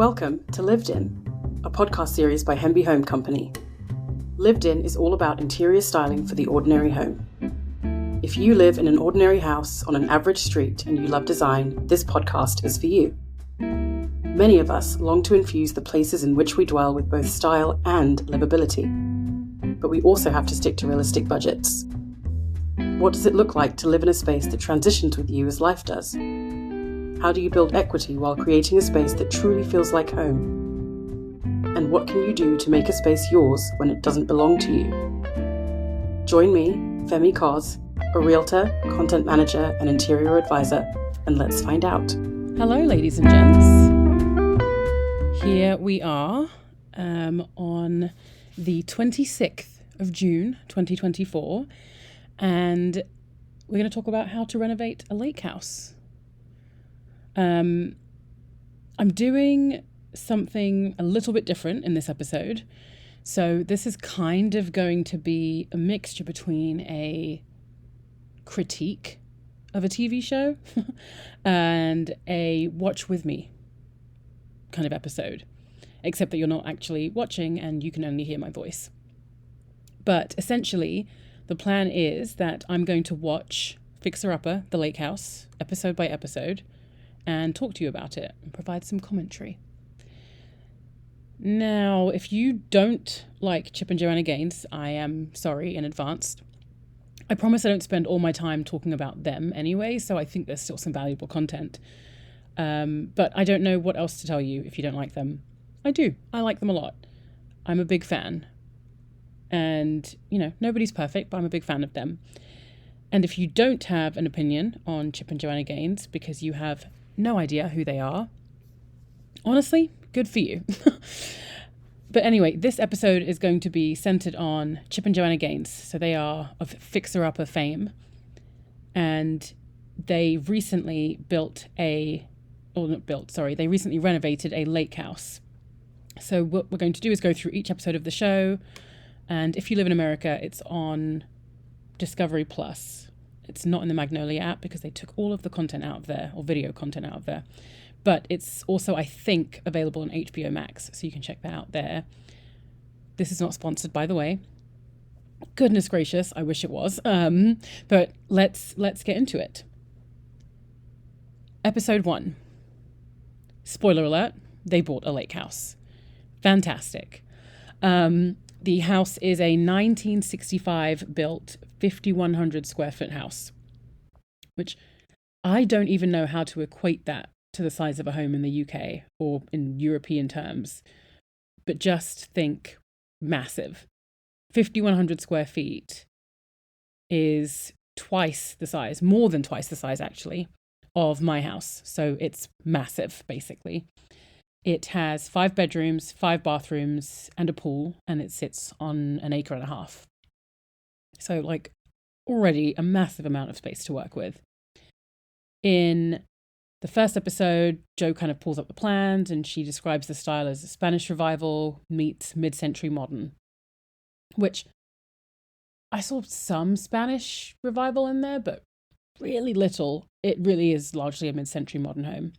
Welcome to Lived In, a podcast series by Hemby Home Co. Lived In is all about interior styling for the ordinary home. If you live in an ordinary house on an average street and you love design, this podcast is for you. Many of us long to infuse the places in which we dwell with both style and livability. But we also have to stick to realistic budgets. What does it look like to live in a space that transitions with you as life does? How do you build equity while creating a space that truly feels like home? And what can you do to make a space yours when it doesn't belong to you? Join me, Femi Koz, a realtor, content manager, and interior advisor, and let's find out. Hello, ladies and gents. Here we are on the 26th of June, 2024, and we're going to talk about how to renovate a lake house. I'm doing something a little bit different in this episode. So this is kind of going to be a mixture between a critique of a TV show and a watch with me kind of episode, except that you're not actually watching and you can only hear my voice. But essentially, the plan is that I'm going to watch Fixer Upper, The Lake House, episode by episode, and talk to you about it and provide some commentary. Now, if you don't like Chip and Joanna Gaines, I am sorry in advance. I promise I don't spend all my time talking about them anyway, so I think there's still some valuable content. But I don't know what else to tell you if you don't like them. I do. I like them a lot. I'm a big fan. And, nobody's perfect, but I'm a big fan of them. And if you don't have an opinion on Chip and Joanna Gaines because you have no idea who they are, honestly, good for you. But anyway, this episode is going to be centered on Chip and Joanna Gaines. So they are of Fixer Upper fame. And they recently they recently renovated a lake house. So what we're going to do is go through each episode of the show. And if you live in America, it's on Discovery Plus. It's not in the Magnolia app because they took all of the content out of there, or video content out of there. But it's also, I think, available on HBO Max, so you can check that out there. This is not sponsored, by the way. Goodness gracious, I wish it was. But let's get into it. Episode 1. Spoiler alert, they bought a lake house. Fantastic. The house is a 1965 built 5,100 square foot house, which I don't even know how to equate that to the size of a home in the UK or in European terms, but just think massive. 5,100 square feet is twice the size, more than twice the size actually, of my house. So it's massive, basically. It has 5 bedrooms, 5 bathrooms, and a pool, and it sits on 1.5 acres. So, already a massive amount of space to work with. In the first episode, Jo kind of pulls up the plans, and she describes the style as a Spanish revival meets mid-century modern, which I saw some Spanish revival in there, but really little. It really is largely a mid-century modern home.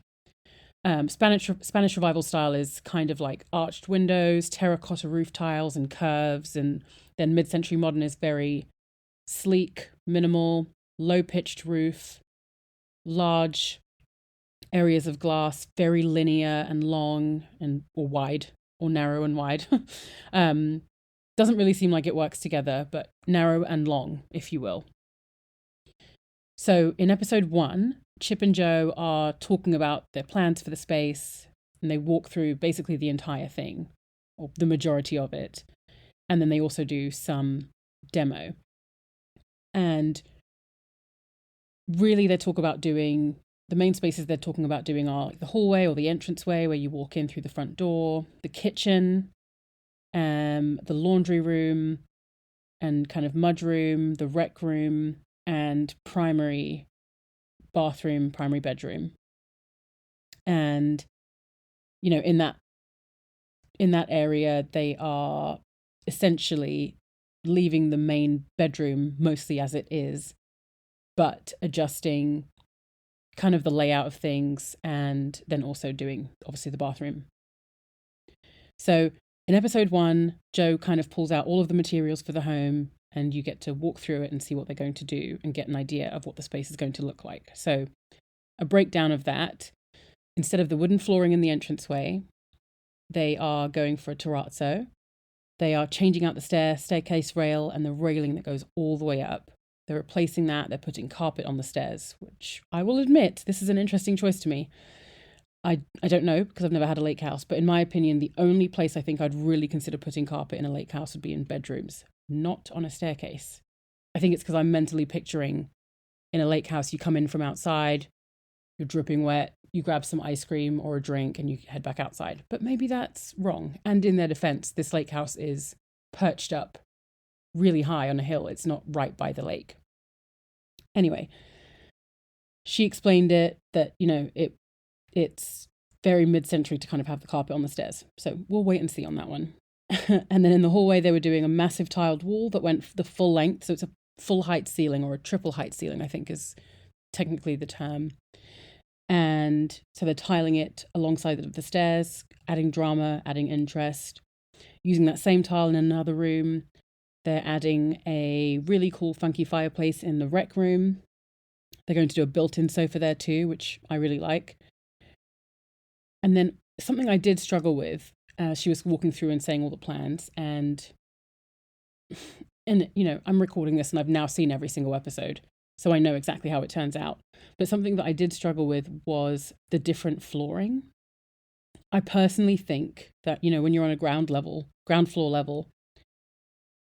Spanish revival style is kind of like arched windows, terracotta roof tiles and curves, and then mid-century modern is very sleek, minimal, low-pitched roof, large areas of glass, very linear and long or wide, or narrow and wide. Doesn't really seem like it works together, but narrow and long, if you will. So in episode 1, Chip and Jo are talking about their plans for the space, and they walk through basically the entire thing, or the majority of it. And then they also do some demo. And really they talk about doing, the main spaces they're talking about doing are like the hallway or the entranceway where you walk in through the front door, the kitchen, the laundry room, and kind of mud room, the rec room, and primary bathroom, primary bedroom. And in that area they are essentially leaving the main bedroom mostly as it is, but adjusting kind of the layout of things, and then also doing obviously the bathroom So in episode 1, Joe kind of pulls out all of the materials for the home, and you get to walk through it and see what they're going to do and get an idea of what the space is going to look like. So a breakdown of that: instead of the wooden flooring in the entranceway, they are going for a terrazzo. They are changing out the staircase rail and the railing that goes all the way up. They're replacing that. They're putting carpet on the stairs, which I will admit, this is an interesting choice to me. I don't know, because I've never had a lake house, but in my opinion, the only place I think I'd really consider putting carpet in a lake house would be in bedrooms, not on a staircase. I think it's because I'm mentally picturing in a lake house, you come in from outside, you're dripping wet, you grab some ice cream or a drink and you head back outside. But maybe that's wrong. And in their defense, this lake house is perched up really high on a hill. It's not right by the lake. Anyway, she explained it that, it's very mid-century to kind of have the carpet on the stairs. So we'll wait and see on that one. And then in the hallway, they were doing a massive tiled wall that went the full length. So it's a full height ceiling, or a triple height ceiling, I think is technically the term. And so they're tiling it alongside the stairs, adding drama, adding interest. Using that same tile in another room, they're adding a really cool funky fireplace in the rec room. They're going to do a built-in sofa there too, which I really like. And then something I did struggle with, she was walking through and saying all the plans, and I'm recording this and I've now seen every single episode, so I know exactly how it turns out. But something that I did struggle with was the different flooring. I personally think that, when you're on a ground floor level,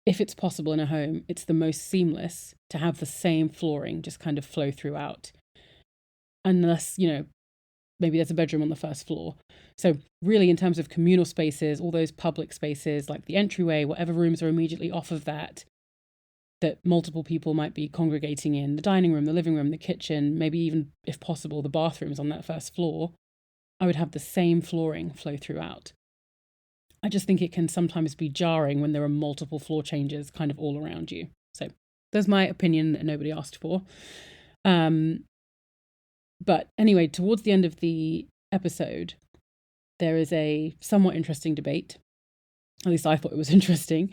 if it's possible in a home, it's the most seamless to have the same flooring just kind of flow throughout. Unless, maybe there's a bedroom on the first floor. So really, in terms of communal spaces, all those public spaces like the entryway, whatever rooms are immediately off of that multiple people might be congregating in, the dining room, the living room, the kitchen, maybe even, if possible, the bathrooms on that first floor, I would have the same flooring flow throughout. I just think it can sometimes be jarring when there are multiple floor changes kind of all around you. So there's my opinion that nobody asked for. But anyway, towards the end of the episode, there is a somewhat interesting debate, at least I thought it was interesting,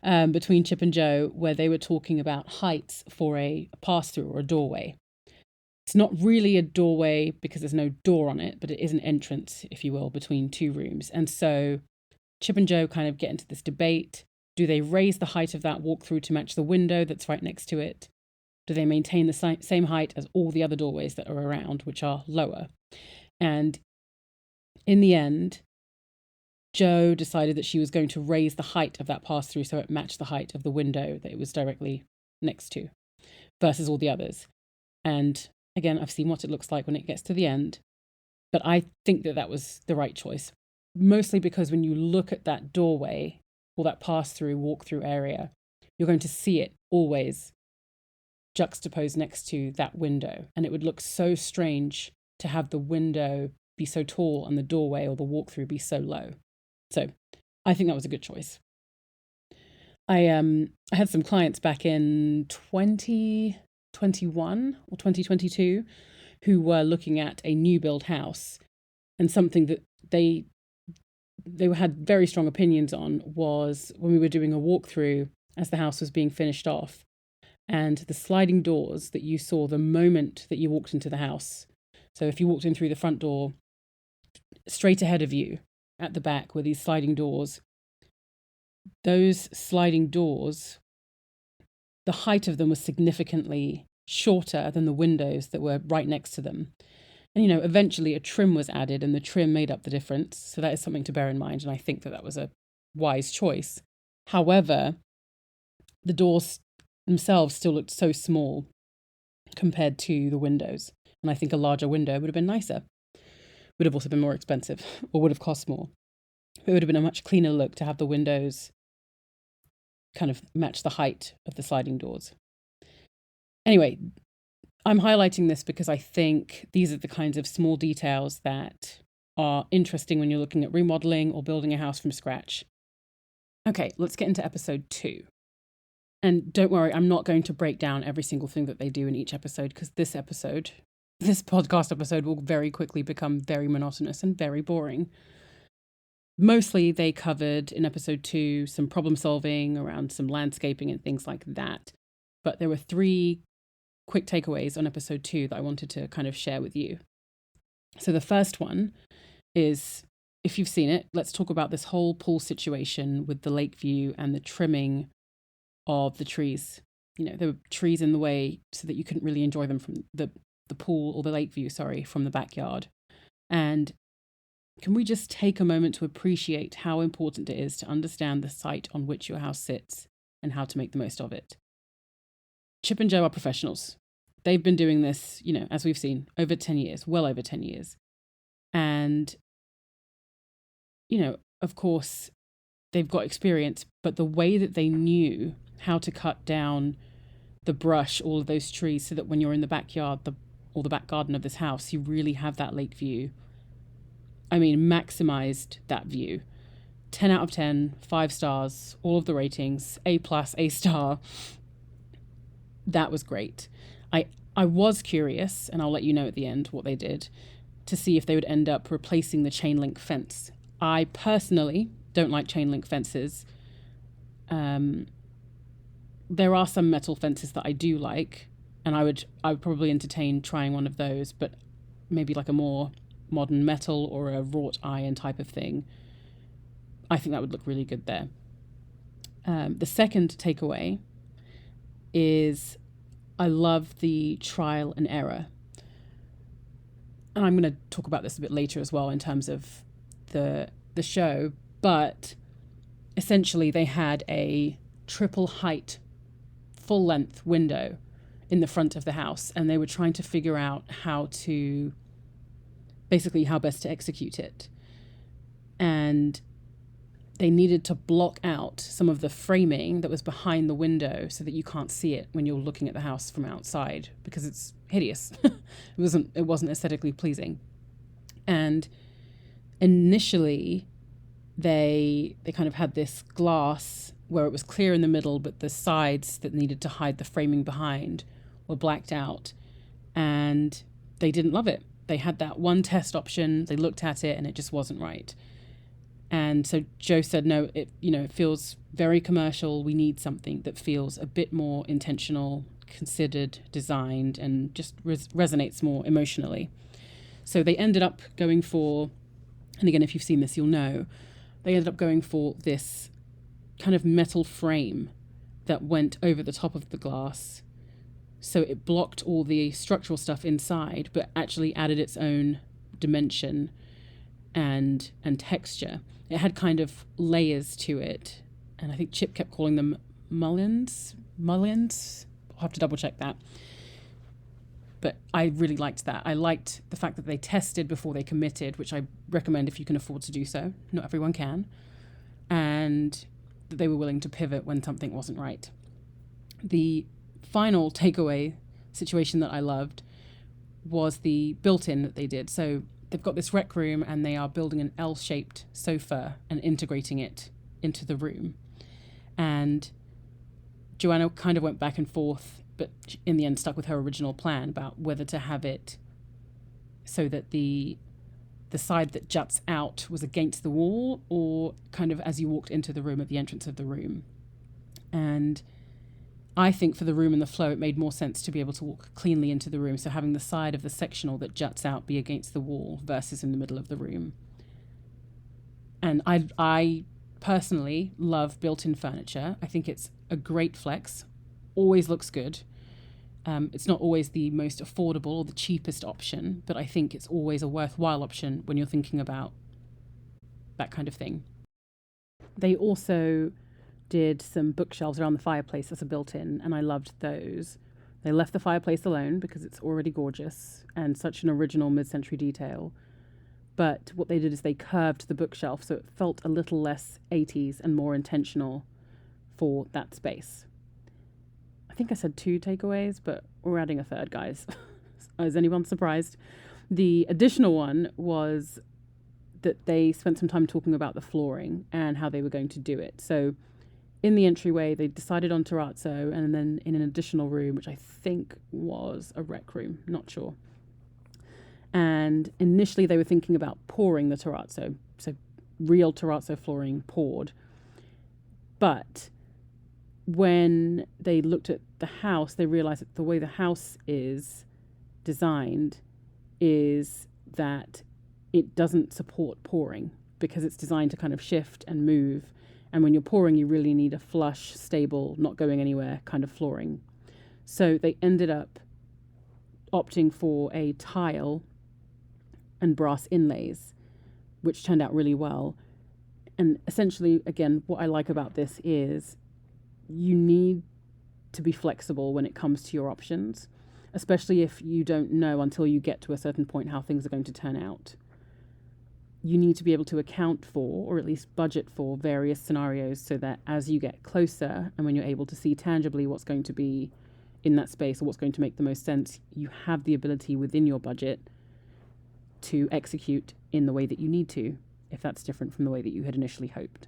between Chip and Joe, where they were talking about heights for a pass-through or a doorway. It's not really a doorway because there's no door on it, but it is an entrance, if you will, between two rooms. And so Chip and Joe kind of get into this debate. Do they raise the height of that walk-through to match the window that's right next to it? Do they maintain the same height as all the other doorways that are around, which are lower? And in the end, Joe decided that she was going to raise the height of that pass-through so it matched the height of the window that it was directly next to versus all the others. And again, I've seen what it looks like when it gets to the end, but I think that was the right choice. Mostly because when you look at that doorway or that pass-through, walk-through area, you're going to see it always juxtaposed next to that window. And it would look so strange to have the window be so tall and the doorway or the walk-through be so low. So I think that was a good choice. I had some clients back in 2021 or 2022 who were looking at a new build house, and something that they had very strong opinions on was when we were doing a walkthrough as the house was being finished off, and the sliding doors that you saw the moment that you walked into the house. So if you walked in through the front door, straight ahead of you at the back were these sliding doors. Those sliding doors, the height of them was significantly shorter than the windows that were right next to them. And, eventually a trim was added and the trim made up the difference. So that is something to bear in mind. And I think that was a wise choice. However, the doors themselves still looked so small compared to the windows. And I think a larger window would have been nicer. Would have also been more expensive, or would have cost more. It would have been a much cleaner look to have the windows kind of match the height of the sliding doors. Anyway, I'm highlighting this because I think these are the kinds of small details that are interesting when you're looking at remodeling or building a house from scratch. Okay, let's get into episode 2. And don't worry, I'm not going to break down every single thing that they do in each episode, because this podcast episode will very quickly become very monotonous and very boring. Mostly they covered in episode 2 some problem solving around some landscaping and things like that. But there were 3 quick takeaways on episode 2 that I wanted to kind of share with you. So the first one is, if you've seen it, let's talk about this whole pool situation with the lake view and the trimming of the trees. There were trees in the way so that you couldn't really enjoy them from the pool, or the lake view, from the backyard. And can we just take a moment to appreciate how important it is to understand the site on which your house sits and how to make the most of it? Chip and Jo are professionals. They've been doing this, as we've seen, over 10 years, well over 10 years. And, of course, they've got experience, but the way that they knew how to cut down the brush, all of those trees, so that when you're in the backyard or the back garden of this house, you really have that lake view. I mean, maximized that view. 10 out of 10, 5 stars, all of the ratings, A+, A star. That was great. I was curious, and I'll let you know at the end what they did, to see if they would end up replacing the chain link fence. I personally don't like chain link fences. There are some metal fences that I do like, and I would probably entertain trying one of those, but maybe like a more modern metal or a wrought iron type of thing. I think that would look really good there. The second takeaway is I love the trial and error. And I'm going to talk about this a bit later as well in terms of the show, but essentially they had a triple height, full length window in the front of the house, and they were trying to figure out how best to execute it. And they needed to block out some of the framing that was behind the window so that you can't see it when you're looking at the house from outside, because it's hideous. It wasn't aesthetically pleasing. And initially they kind of had this glass where it was clear in the middle, but the sides that needed to hide the framing behind were blacked out, and they didn't love it. They had that one test option, they looked at it, and it just wasn't right. And so Jo said, no, it feels very commercial. We need something that feels a bit more intentional, considered, designed, and just resonates more emotionally. So they ended up going for, and again, if you've seen this, you'll know, they ended up going for this kind of metal frame that went over the top of the glass. So it blocked all the structural stuff inside, but actually added its own dimension and texture. It had kind of layers to it, and I think Chip kept calling them mullions. I'll have to double check that. But I really liked that. I liked the fact that they tested before they committed, which I recommend if you can afford to do so. Not everyone can. And that they were willing to pivot when something wasn't right. The final takeaway situation that I loved was the built-in that they did. So they've got this rec room, and they are building an L-shaped sofa and integrating it into the room. And Joanna kind of went back and forth, but in the end stuck with her original plan about whether to have it so that the side that juts out was against the wall, or kind of as you walked into the room at the entrance of the room. And I think for the room and the flow, it made more sense to be able to walk cleanly into the room. So having the side of the sectional that juts out be against the wall versus in the middle of the room. And I personally love built-in furniture. I think it's a great flex. Always looks good. It's not always the most affordable or the cheapest option, but I think it's always a worthwhile option when you're thinking about that kind of thing. They also did some bookshelves around the fireplace as a built-in, and I loved those. They left the fireplace alone because it's already gorgeous and such an original mid-century detail. But what they did is they curved the bookshelf so it felt a little less 80s and more intentional for that space. I think I said 2 takeaways, but we're adding a third, guys. Is anyone surprised? The additional one was that they spent some time talking about the flooring and how they were going to do it. So in the entryway, they decided on terrazzo, and then in an additional room, which I think was a rec room, not sure. And initially they were thinking about pouring the terrazzo, so real terrazzo flooring poured. But when they looked at the house, they realized that the way the house is designed is that it doesn't support pouring because it's designed to kind of shift and move. And when you're pouring, you really need a flush, stable, not going anywhere kind of flooring. So they ended up opting for a tile and brass inlays, which turned out really well. And essentially, again, what I like about this is you need to be flexible when it comes to your options, especially if you don't know until you get to a certain point how things are going to turn out. You need to be able to account for, or at least budget for, various scenarios so that as you get closer and when you're able to see tangibly what's going to be in that space or what's going to make the most sense, you have the ability within your budget to execute in the way that you need to, if that's different from the way that you had initially hoped.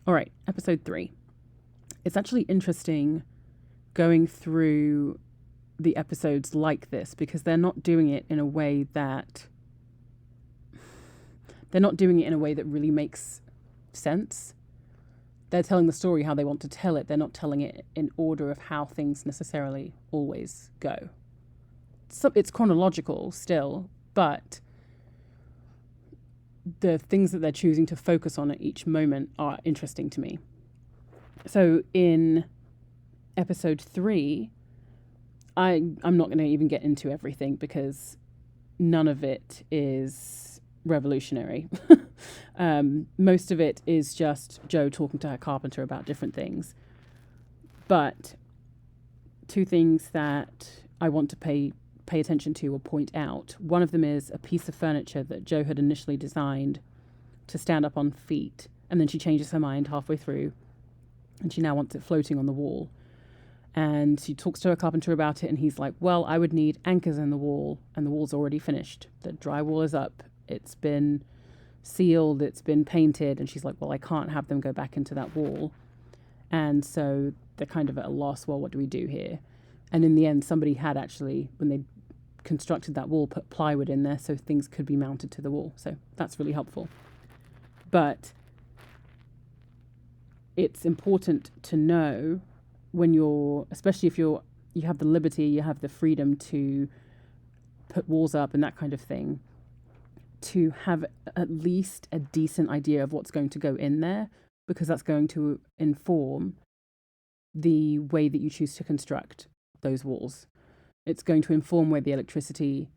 All right, episode 3. It's actually interesting going through the episodes like this because they're not doing it in a way that really makes sense. They're telling the story how they want to tell it. They're not telling it in order of how things necessarily always go. So it's chronological still, but the things that they're choosing to focus on at each moment are interesting to me. So in episode 3, I'm not going to even get into everything because none of it is revolutionary. Most of it is just Jo talking to her carpenter about different things. But 2 things that I want to pay attention to or point out. One of them is a piece of furniture that Jo had initially designed to stand up on feet, and then she changes her mind halfway through, and she now wants it floating on the wall. And she talks to her carpenter about it, and he's like, well, I would need anchors in the wall, and the wall's already finished. The drywall is up. It's been sealed. It's been painted. And she's like, well, I can't have them go back into that wall. And so they're kind of at a loss. Well, what do we do here? And in the end, somebody had actually, when they constructed that wall, put plywood in there so things could be mounted to the wall. So that's really helpful. But it's important to know when especially if you have the liberty, you have the freedom to put walls up and that kind of thing, to have at least a decent idea of what's going to go in there, because that's going to inform the way that you choose to construct those walls. It's going to inform where the electricity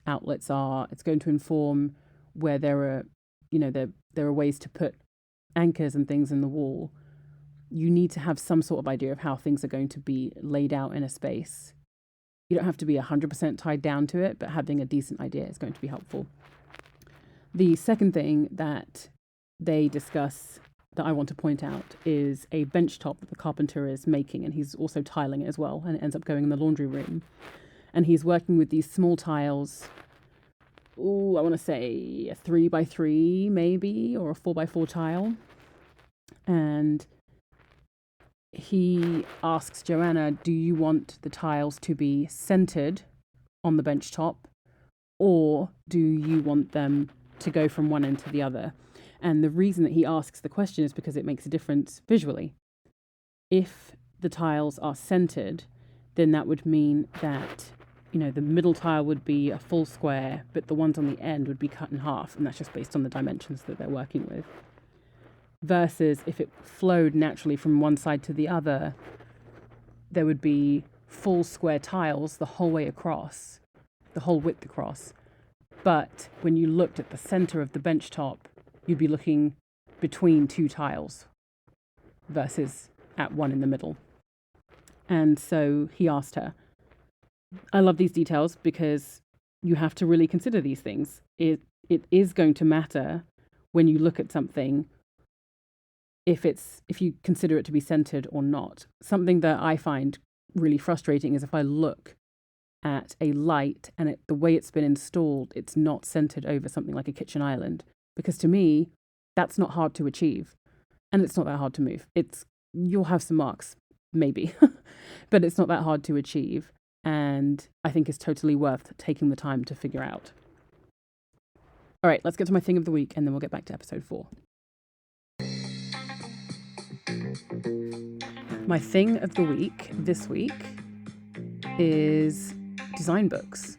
outlets are. It's going to inform where there are ways to put anchors and things in the wall. You need to have some sort of idea of how things are going to be laid out in a space. You don't have to be 100% tied down to it, but having a decent idea is going to be helpful. The second thing that they discuss that I want to point out is a bench top that the carpenter is making, and he's also tiling it as well, and it ends up going in the laundry room. And he's working with these small tiles, I want to say a 3x3 maybe, or a 4x4 tile. And he asks Joanna, do you want the tiles to be centered on the bench top, or do you want them to go from one end to the other? And the reason that he asks the question is because it makes a difference visually. If the tiles are centered, then that would mean that, the middle tile would be a full square, but the ones on the end would be cut in half, and that's just based on the dimensions that they're working with. Versus if it flowed naturally from one side to the other, there would be full square tiles the whole way across, the whole width across. But when you looked at the center of the bench top, you'd be looking between 2 tiles versus at one in the middle. And so he asked her. I love these details because you have to really consider these things. It is going to matter when you look at something if you consider it to be centered or not. Something that I find really frustrating is if I look at a light and the way it's been installed, it's not centered over something like a kitchen island. Because to me, that's not hard to achieve. And it's not that hard to move. You'll have some marks, maybe, but it's not that hard to achieve. And I think it's totally worth taking the time to figure out. All right, let's get to my thing of the week and then we'll get back to episode 4. My thing of the week this week is design books.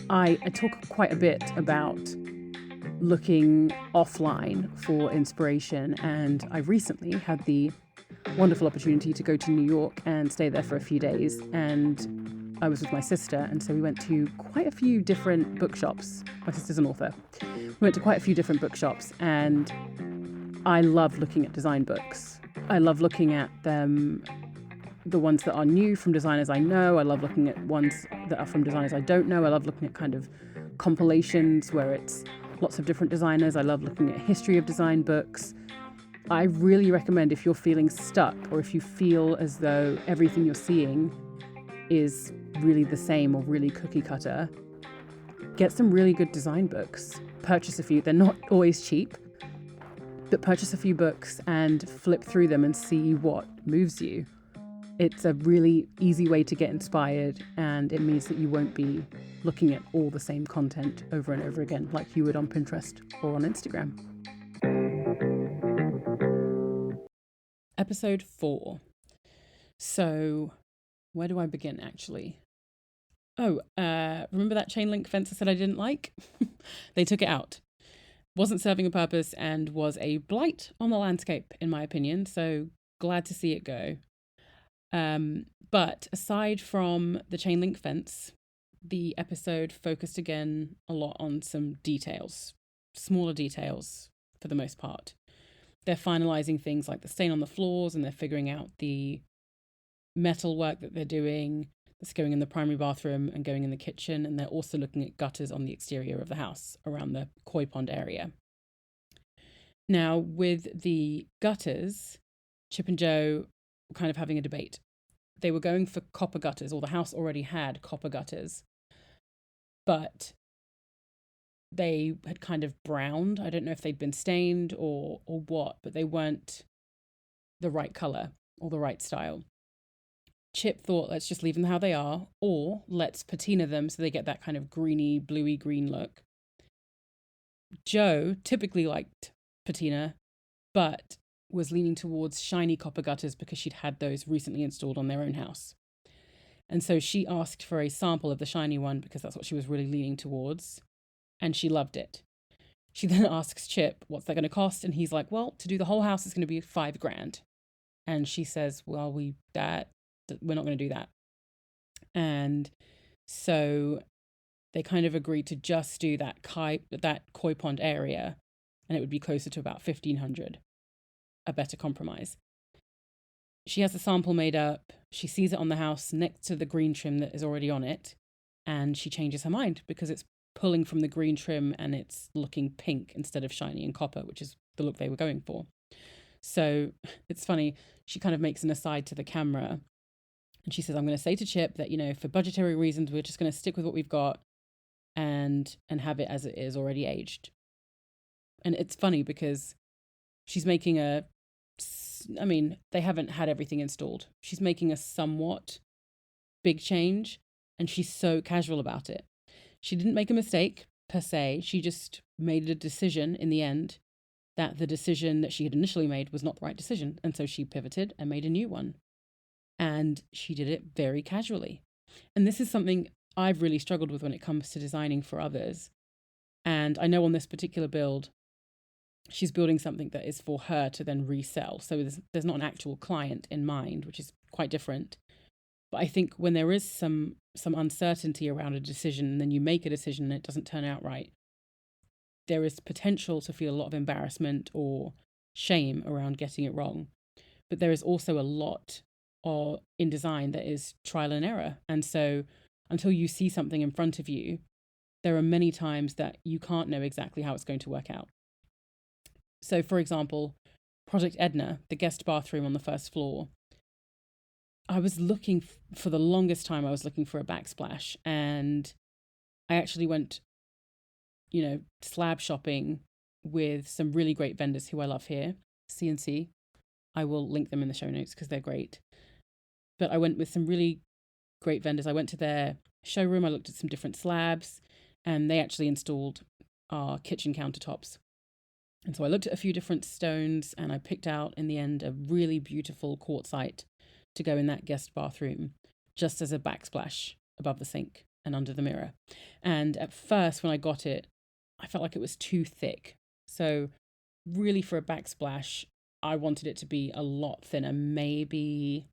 I talk quite a bit about looking offline for inspiration, and I recently had the wonderful opportunity to go to New York and stay there for a few days, and I was with my sister, and so we went to quite a few different bookshops. My sister's an author. We went to quite a few different bookshops, and I love looking at design books. I love looking at them, the ones that are new from designers I know. I love looking at ones that are from designers I don't know. I love looking at kind of compilations where it's lots of different designers. I love looking at history of design books. I really recommend, if you're feeling stuck or if you feel as though everything you're seeing is really the same or really cookie cutter, get some really good design books. Purchase a few. They're not always cheap, but purchase a few books and flip through them and see what moves you. It's a really easy way to get inspired, and it means that you won't be looking at all the same content over and over again like you would on Pinterest or on Instagram. Episode 4. So, where do I begin, actually? Remember that chain link fence I said I didn't like? They took it out. Wasn't serving a purpose and was a blight on the landscape, in my opinion, so glad to see it go. But aside from the chain link fence, the episode focused again a lot on some details, smaller details for the most part. They're finalizing things like the stain on the floors, and they're figuring out the metal work that they're doing that's going in the primary bathroom and going in the kitchen. And they're also looking at gutters on the exterior of the house around the koi pond area. Now, with the gutters, Chip and Jo were kind of having a debate. They were going for copper gutters, or the house already had copper gutters, but they had kind of browned. I don't know if they'd been stained or what, but they weren't the right color or the right style. Chip thought, let's just leave them how they are, or let's patina them so they get that kind of greeny, bluey green look. Jo typically liked patina, but was leaning towards shiny copper gutters because she'd had those recently installed on their own house. And so she asked for a sample of the shiny one because that's what she was really leaning towards, and she loved it. She then asks Chip, what's that going to cost? And he's like, well, to do the whole house is going to be $5,000. And she says, well, we're not going to do that. And so they kind of agreed to just do that koi pond area, and it would be closer to about $1,500, a better compromise. She has the sample made up. She sees it on the house next to the green trim that is already on it, and she changes her mind because it's pulling from the green trim and it's looking pink instead of shiny and copper, which is the look they were going for. So it's funny. She kind of makes an aside to the camera, and she says, I'm going to say to Chip that, for budgetary reasons, we're just going to stick with what we've got and have it as it is, already aged. And it's funny because she's making they haven't had everything installed. She's making a somewhat big change, and she's so casual about it. She didn't make a mistake per se. She just made a decision in the end that the decision that she had initially made was not the right decision. And so she pivoted and made a new one. And she did it very casually. And this is something I've really struggled with when it comes to designing for others. And I know on this particular build, she's building something that is for her to then resell. So there's not an actual client in mind, which is quite different. But I think when there is some uncertainty around a decision, and then you make a decision and it doesn't turn out right, there is potential to feel a lot of embarrassment or shame around getting it wrong. But there is also a lot in design that is trial and error. And so until you see something in front of you, there are many times that you can't know exactly how it's going to work out. So, for example, Project Edna, the guest bathroom on the first floor, I was looking for the longest time, I was looking for a backsplash, and I actually went, slab shopping with some really great vendors who I love here, C&C. I will link them in the show notes because they're great. But I went with some really great vendors. I went to their showroom, I looked at some different slabs, and they actually installed our kitchen countertops. And so I looked at a few different stones and I picked out in the end a really beautiful quartzite to go in that guest bathroom, just as a backsplash above the sink and under the mirror. And at first, when I got it, I felt like it was too thick. So really for a backsplash, I wanted it to be a lot thinner, maybe,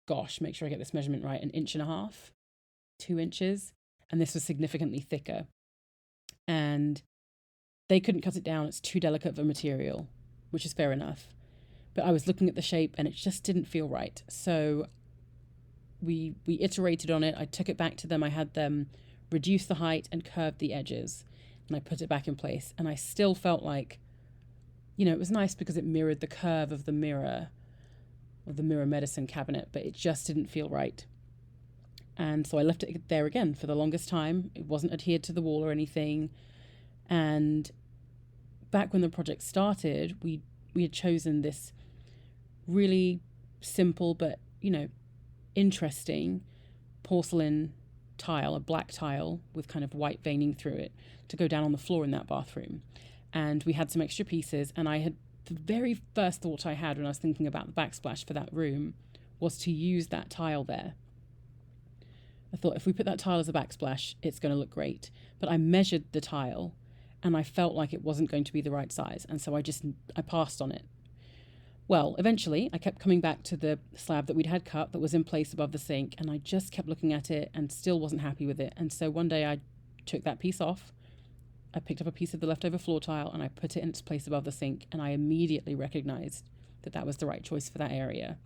gosh, make sure I get this measurement right, 1.5 inches, 2 inches. And this was significantly thicker. And they couldn't cut it down. It's too delicate of a material, which is fair enough. But I was looking at the shape and it just didn't feel right. So we iterated on it. I took it back to them. I had them reduce the height and curve the edges. And I put it back in place. And I still felt like, it was nice because it mirrored the curve of the mirror medicine cabinet, but it just didn't feel right. And so I left it there again for the longest time. It wasn't adhered to the wall or anything. And back when the project started, we had chosen this really simple but, interesting porcelain tile, a black tile with kind of white veining through it, to go down on the floor in that bathroom. And we had some extra pieces, and the very first thought I had when I was thinking about the backsplash for that room was to use that tile there. I thought if we put that tile as a backsplash, it's going to look great. But I measured the tile and I felt like it wasn't going to be the right size. And so I passed on it. Well, eventually I kept coming back to the slab that we'd had cut that was in place above the sink, and I just kept looking at it and still wasn't happy with it. And so one day I took that piece off. I picked up a piece of the leftover floor tile and I put it in its place above the sink, and I immediately recognized that that was the right choice for that area.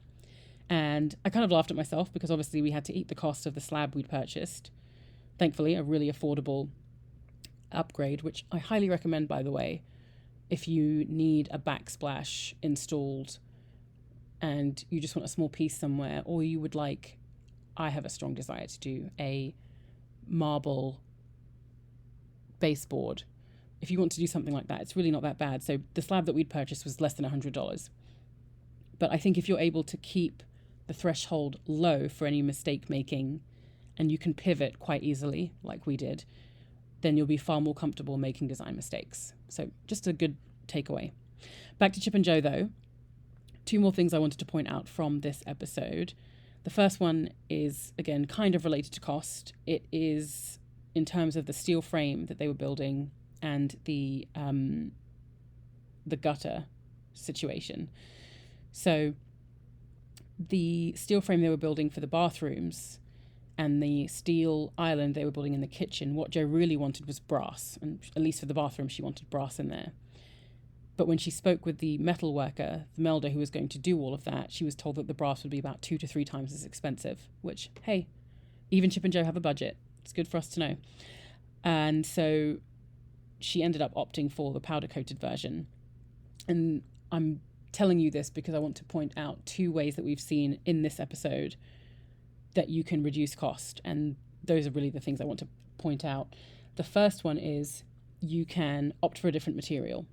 And I kind of laughed at myself because obviously we had to eat the cost of the slab we'd purchased. Thankfully, a really affordable upgrade, which I highly recommend, by the way, if you need a backsplash installed and you just want a small piece somewhere, or you would like, I have a strong desire to do a marble baseboard. If you want to do something like that, it's really not that bad. So the slab that we'd purchased was less than $100. But I think if you're able to keep the threshold low for any mistake making, and you can pivot quite easily like we did, then you'll be far more comfortable making design mistakes. So just a good takeaway. Back to Chip and Jo though. 2 more things I wanted to point out from this episode. The first one is, again, kind of related to cost. It is in terms of the steel frame that they were building and the gutter situation. So the steel frame they were building for the bathrooms and the steel island they were building in the kitchen, what Jo really wanted was brass. And at least for the bathroom, she wanted brass in there. But when she spoke with the metal worker, the melder who was going to do all of that, she was told that the brass would be about 2 to 3 times as expensive, which, hey, even Chip and Jo have a budget. It's good for us to know. And so she ended up opting for the powder-coated version. And I'm telling you this because I want to point out 2 ways that we've seen in this episode that you can reduce cost. And those are really the things I want to point out. The first one is you can opt for a different material.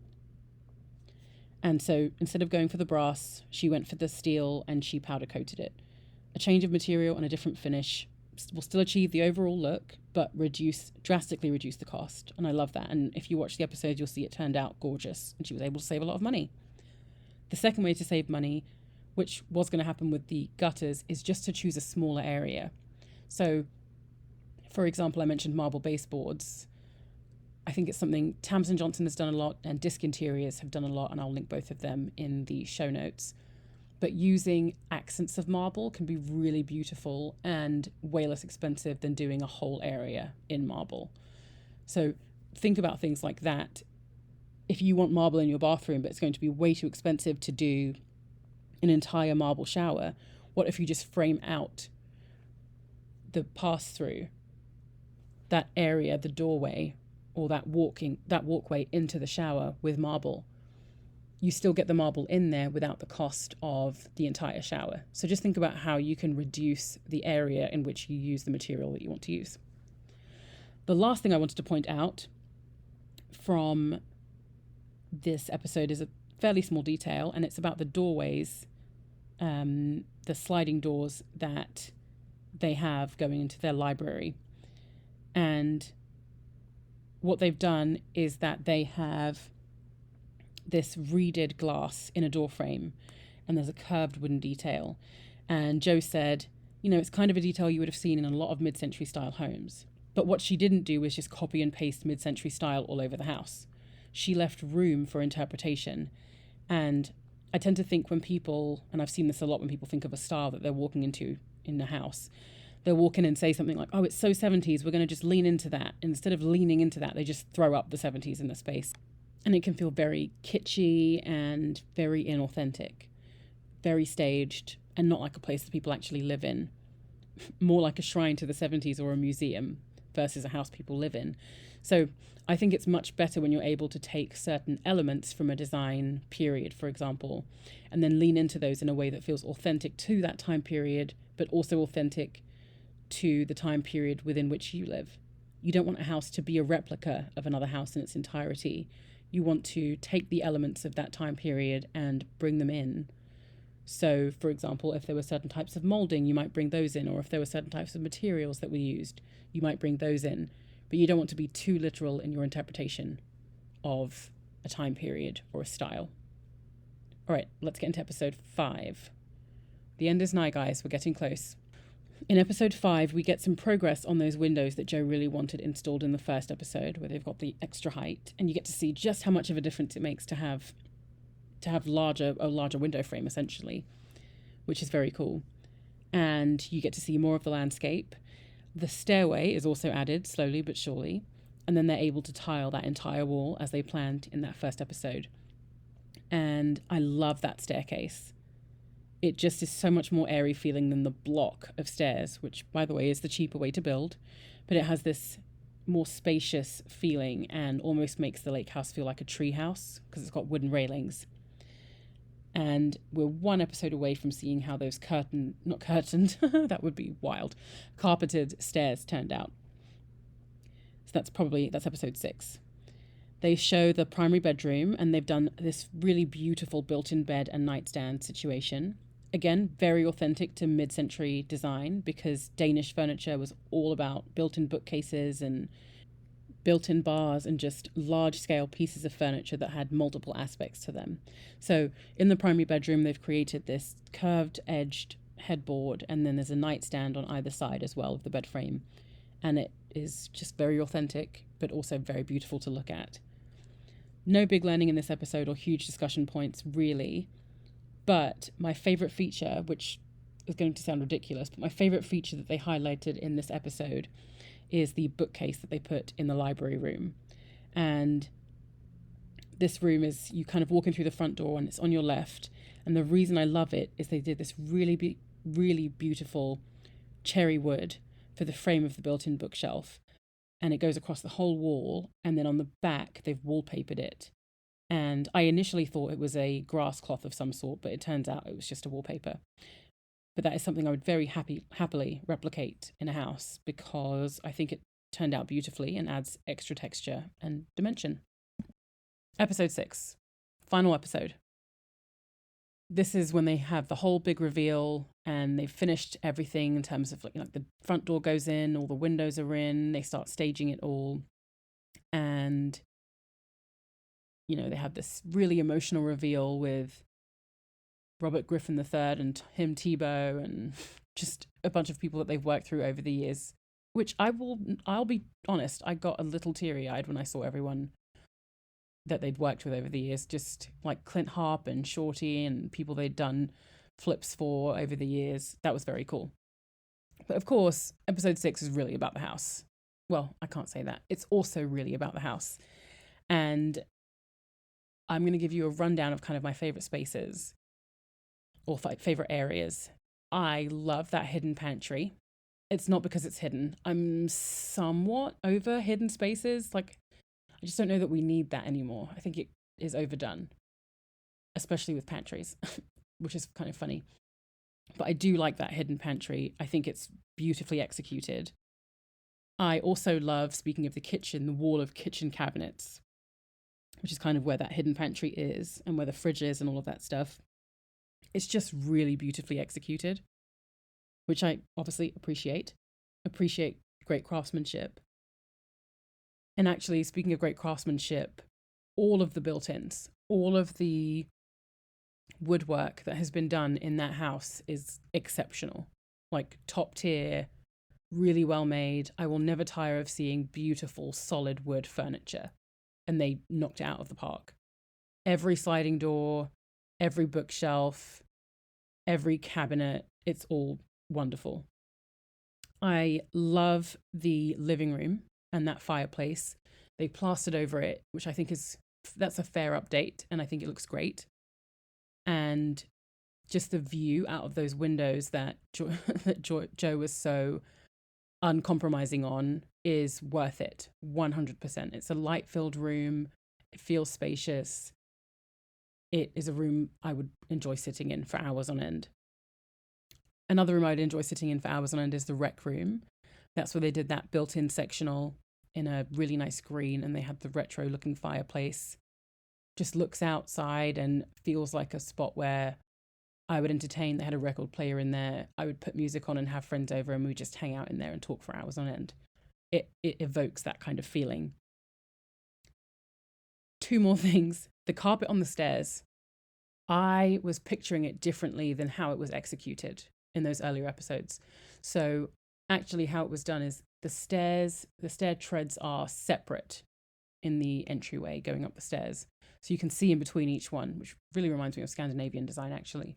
And so instead of going for the brass, she went for the steel and she powder coated it. A change of material and a different finish will still achieve the overall look, but drastically reduce the cost. And I love that. And if you watch the episode, you'll see it turned out gorgeous and she was able to save a lot of money. The second way to save money, which was going to happen with the gutters, is just to choose a smaller area. So, for example, I mentioned marble baseboards. I think it's something Tamsin Johnson has done a lot and Disc Interiors have done a lot, and I'll link both of them in the show notes. But using accents of marble can be really beautiful and way less expensive than doing a whole area in marble. So think about things like that. If you want marble in your bathroom, but it's going to be way too expensive to do an entire marble shower, what if you just frame out the pass-through, that area, the doorway, or that walkway into the shower with marble? You still get the marble in there without the cost of the entire shower. So just think about how you can reduce the area in which you use the material that you want to use. The last thing I wanted to point out from this episode is a fairly small detail, and it's about the doorways, the sliding doors that they have going into their library. And what they've done is that they have this reeded glass in a door frame, and there's a curved wooden detail. And Jo said, it's kind of a detail you would have seen in a lot of mid-century style homes. But what she didn't do was just copy and paste mid-century style all over the house. She left room for interpretation. And I tend to think when people, and I've seen this a lot when people think of a style that they're walking into in the house, they'll walk in and say something like, oh, it's so 70s, we're going to just lean into that. And instead of leaning into that, they just throw up the 70s in the space. And it can feel very kitschy and very inauthentic, very staged, and not like a place that people actually live in. More like a shrine to the 70s or a museum versus a house people live in. So I think it's much better when you're able to take certain elements from a design period, for example, and then lean into those in a way that feels authentic to that time period, but also authentic to the time period within which you live. You don't want a house to be a replica of another house in its entirety. You want to take the elements of that time period and bring them in. So, for example, if there were certain types of molding, you might bring those in, or if there were certain types of materials that were used, you might bring those in. But you don't want to be too literal in your interpretation of a time period or a style. All right, let's get into episode 5. The end is nigh, guys. We're getting close. In episode 5, we get some progress on those windows that Jo really wanted installed in the first episode, where they've got the extra height, and you get to see just how much of a difference it makes to have a larger window frame, essentially, which is very cool. And you get to see more of the landscape. The stairway is also added slowly but surely, and then they're able to tile that entire wall as they planned in that first episode. And I love that staircase. It just is so much more airy feeling than the block of stairs, which, by the way, is the cheaper way to build, but it has this more spacious feeling and almost makes the lake house feel like a tree house because it's got wooden railings. And we're one episode away from seeing how those not curtained, that would be wild, carpeted stairs turned out. So that's episode 6. They show the primary bedroom, and they've done this really beautiful built-in bed and nightstand situation. Again, very authentic to mid-century design, because Danish furniture was all about built-in bookcases and built-in bars and just large-scale pieces of furniture that had multiple aspects to them. So in the primary bedroom, they've created this curved-edged headboard, and then there's a nightstand on either side as well of the bed frame. And it is just very authentic, but also very beautiful to look at. No big learning in this episode or huge discussion points, really. But my favourite feature, which is going to sound ridiculous, but my favourite feature that they highlighted in this episode is the bookcase that they put in the library room. And this room is, you kind of walk in through the front door and it's on your left. And the reason I love it is they did this really beautiful cherry wood for the frame of the built-in bookshelf. And it goes across the whole wall. And then on the back, they've wallpapered it. And I initially thought it was a grass cloth of some sort, but it turns out it was just a wallpaper. But that is something I would very happily replicate in a house, because I think it turned out beautifully and adds extra texture and dimension. Episode 6, final episode. This is when they have the whole big reveal and they've finished everything in terms of like the front door goes in, all the windows are in, they start staging it all. And, they have this really emotional reveal with Robert Griffin III and Tim Tebow and just a bunch of people that they've worked through over the years, which I'll be honest, I got a little teary-eyed when I saw everyone that they'd worked with over the years, just like Clint Harp and Shorty and people they'd done flips for over the years. That was very cool. But of course, episode 6 is really about the house. Well, I can't say that. It's also really about the house. And I'm going to give you a rundown of kind of my favorite spaces or favorite areas. I love that hidden pantry. It's not because it's hidden. I'm somewhat over hidden spaces. Like, I just don't know that we need that anymore. I think it is overdone, especially with pantries, which is kind of funny. But I do like that hidden pantry. I think it's beautifully executed. I also love, speaking of the kitchen, the wall of kitchen cabinets, which is kind of where that hidden pantry is and where the fridge is and all of that stuff. It's just really beautifully executed, which I obviously appreciate great craftsmanship. And actually, speaking of great craftsmanship, all of the built-ins, all of the woodwork that has been done in that house is exceptional. Like top tier, really well made. I will never tire of seeing beautiful, solid wood furniture. And they knocked it out of the park. Every sliding door, every bookshelf, every cabinet, it's all wonderful. I love the living room and that fireplace. They plastered over it, which I think that's a fair update, and I think it looks great. And just the view out of those windows that Joe was so uncompromising on is worth it, 100%. It's a light-filled room. It feels spacious. It is a room I would enjoy sitting in for hours on end. Another room I'd enjoy sitting in for hours on end is the rec room. That's where they did that built-in sectional in a really nice green, and they had the retro-looking fireplace. Just looks outside and feels like a spot where I would entertain. They had a record player in there. I would put music on and have friends over, and we just hang out in there and talk for hours on end. It evokes that kind of feeling. Two more things. The carpet on the stairs. I was picturing it differently than how it was executed in those earlier episodes. So actually how it was done is the stair treads are separate in the entryway going up the stairs. So you can see in between each one, which really reminds me of Scandinavian design, actually.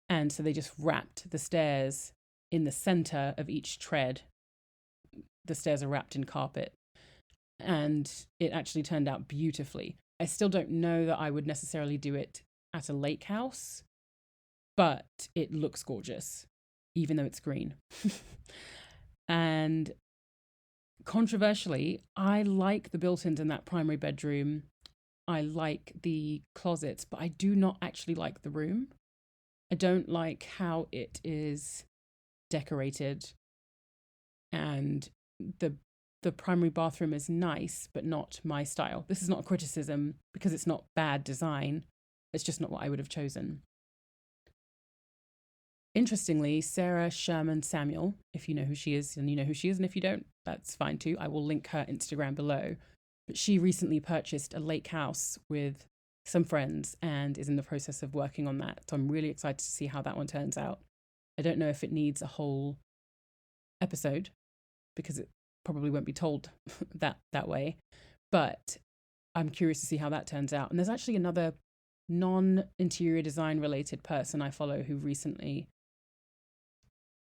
And so they just wrapped the stairs in the center of each tread. The stairs are wrapped in carpet. And it actually turned out beautifully. I still don't know that I would necessarily do it at a lake house, but it looks gorgeous, even though it's green. And controversially, I like the built-ins in that primary bedroom. I like the closets, but I do not actually like the room. I don't like how it is decorated. And the primary bathroom is nice, but not my style. This is not a criticism because it's not bad design. It's just not what I would have chosen. Interestingly, Sarah Sherman Samuel, if you know who she is, and you know who she is, and if you don't, that's fine too. I will link her Instagram below. But she recently purchased a lake house with some friends and is in the process of working on that. So I'm really excited to see how that one turns out. I don't know if it needs a whole episode because it probably won't be told that way, but I'm curious to see how that turns out. And there's actually another non-interior design related person I follow who recently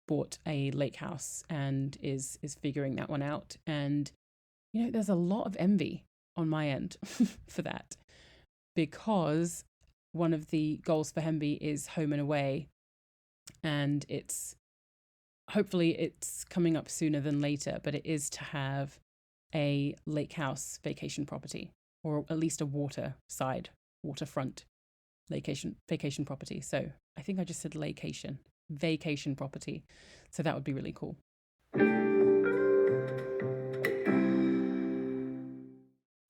bought a lake house and is figuring that one out. And you know, there's a lot of envy on my end for that, because one of the goals for Hemby is home and away, and hopefully it's coming up sooner than later, but it is to have a lake house vacation property, or at least a waterfront vacation property. So I think I just said vacation property. So that would be really cool.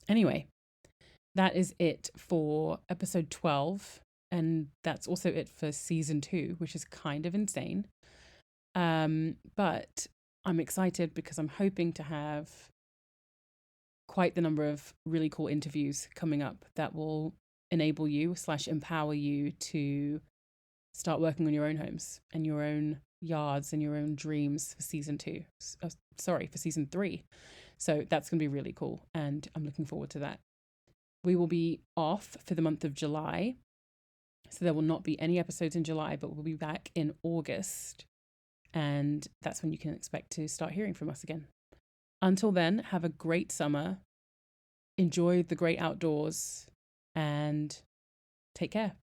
Anyway, that is it for episode 12. And that's also it for season 2, which is kind of insane. But I'm excited because I'm hoping to have quite the number of really cool interviews coming up that will enable you / empower you to start working on your own homes and your own yards and your own dreams for season 3. So that's going to be really cool, and I'm looking forward to that. We will be off for the month of July, so there will not be any episodes in July, but we'll be back in August, and that's when you can expect to start hearing from us again. Until then, have a great summer, enjoy the great outdoors, and take care.